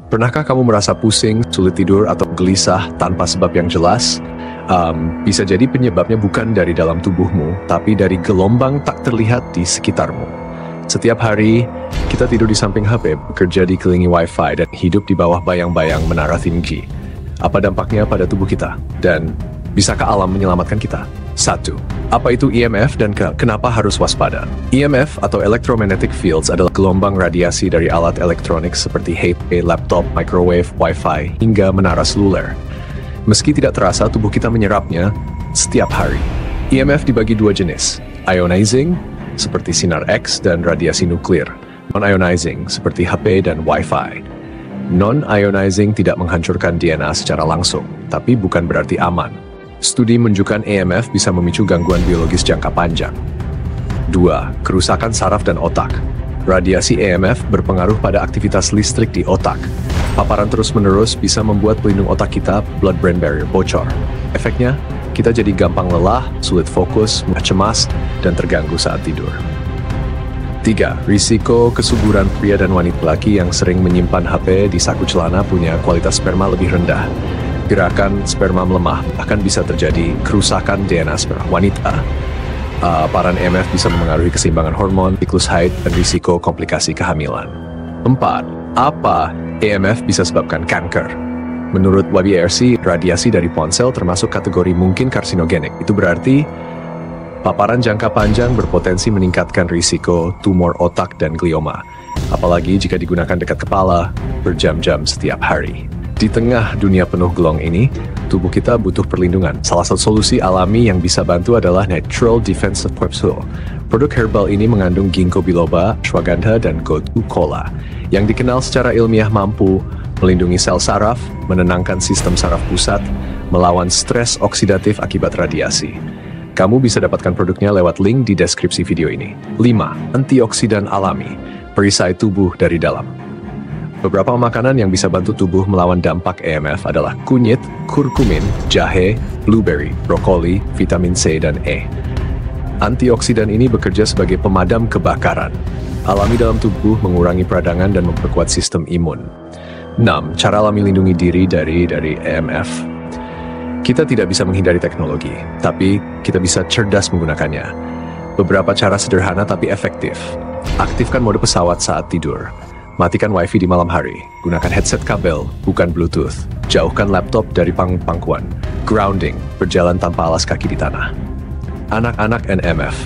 Pernahkah kamu merasa pusing, sulit tidur, atau gelisah tanpa sebab yang jelas? Bisa jadi penyebabnya bukan dari dalam tubuhmu, tapi dari gelombang tak terlihat di sekitarmu. Setiap hari, kita tidur di samping HP, bekerja dikelilingi Wi-Fi, dan hidup di bawah bayang-bayang menara 5G. Apa dampaknya pada tubuh kita? Dan bisakah alam menyelamatkan kita? 1. Apa itu EMF dan kenapa harus waspada? EMF atau Electromagnetic Fields adalah gelombang radiasi dari alat elektronik seperti HP, laptop, microwave, Wi-Fi, hingga menara seluler. Meski tidak terasa, tubuh kita menyerapnya setiap hari. EMF dibagi dua jenis, ionizing, seperti sinar X dan radiasi nuklir, non-ionizing, seperti HP dan Wi-Fi. Non-ionizing tidak menghancurkan DNA secara langsung, tapi bukan berarti aman. Studi menunjukkan EMF bisa memicu gangguan biologis jangka panjang. 2. Kerusakan saraf dan otak. Radiasi EMF berpengaruh pada aktivitas listrik di otak. Paparan terus-menerus bisa membuat pelindung otak kita, blood-brain barrier, bocor. Efeknya, kita jadi gampang lelah, sulit fokus, mudah cemas, dan terganggu saat tidur. 3. Risiko kesuburan. Pria dan wanita laki yang sering menyimpan HP di saku celana punya kualitas sperma lebih rendah. Gerakan sperma melemah, bahkan bisa terjadi kerusakan DNA sperma wanita. Paparan EMF bisa memengaruhi keseimbangan hormon, siklus haid, dan risiko komplikasi kehamilan. 4. Apa EMF bisa sebabkan kanker? Menurut YBRC, radiasi dari ponsel termasuk kategori mungkin karsinogenik. Itu berarti paparan jangka panjang berpotensi meningkatkan risiko tumor otak dan glioma, apalagi jika digunakan dekat kepala berjam-jam setiap hari. Di tengah dunia penuh gelong ini, tubuh kita butuh perlindungan. Salah satu solusi alami yang bisa bantu adalah Natural Defensive Capsule. Produk herbal ini mengandung ginkgo biloba, ashwagandha, dan gotu kola, yang dikenal secara ilmiah mampu melindungi sel saraf, menenangkan sistem saraf pusat, melawan stres oksidatif akibat radiasi. Kamu bisa dapatkan produknya lewat link di deskripsi video ini. 5. Antioksidan alami, perisai tubuh dari dalam. Beberapa makanan yang bisa bantu tubuh melawan dampak EMF adalah kunyit, kurkumin, jahe, blueberry, brokoli, vitamin C, dan E. Antioksidan ini bekerja sebagai pemadam kebakaran alami dalam tubuh, mengurangi peradangan, dan memperkuat sistem imun. 6. Cara alami lindungi diri dari EMF. Kita tidak bisa menghindari teknologi, tapi kita bisa cerdas menggunakannya. Beberapa cara sederhana tapi efektif. Aktifkan mode pesawat saat tidur. Matikan Wi-Fi di malam hari. Gunakan headset kabel, bukan Bluetooth. Jauhkan laptop dari pangkuan. Grounding, berjalan tanpa alas kaki di tanah. Anak-anak NMF.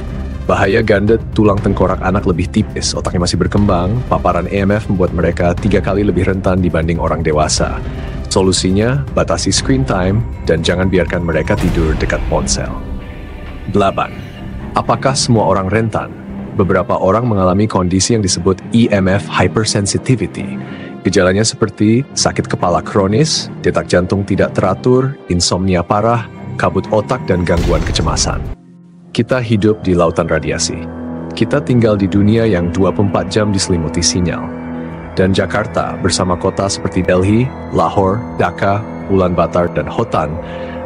Bahaya ganda tulang tengkorak anak lebih tipis, otaknya masih berkembang. Paparan EMF membuat mereka 3 kali lebih rentan dibanding orang dewasa. Solusinya, batasi screen time dan jangan biarkan mereka tidur dekat ponsel. 8. Apakah semua orang rentan? Beberapa orang mengalami kondisi yang disebut EMF hypersensitivity. Gejalanya seperti sakit kepala kronis, detak jantung tidak teratur, insomnia parah, kabut otak, dan gangguan kecemasan. Kita hidup di lautan radiasi. Kita tinggal di dunia yang 24 jam diselimuti sinyal. Dan Jakarta bersama kota seperti Delhi, Lahore, Dhaka, Ulaanbaatar, dan Hotan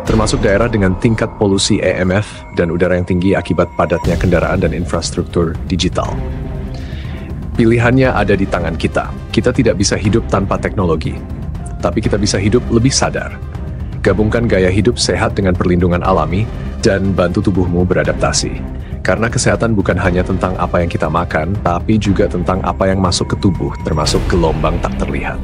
termasuk daerah dengan tingkat polusi EMF dan udara yang tinggi akibat padatnya kendaraan dan infrastruktur digital. Pilihannya ada di tangan kita. Kita tidak bisa hidup tanpa teknologi, tapi kita bisa hidup lebih sadar. Gabungkan gaya hidup sehat dengan perlindungan alami dan bantu tubuhmu beradaptasi. Karena kesehatan bukan hanya tentang apa yang kita makan, tapi juga tentang apa yang masuk ke tubuh, termasuk gelombang tak terlihat.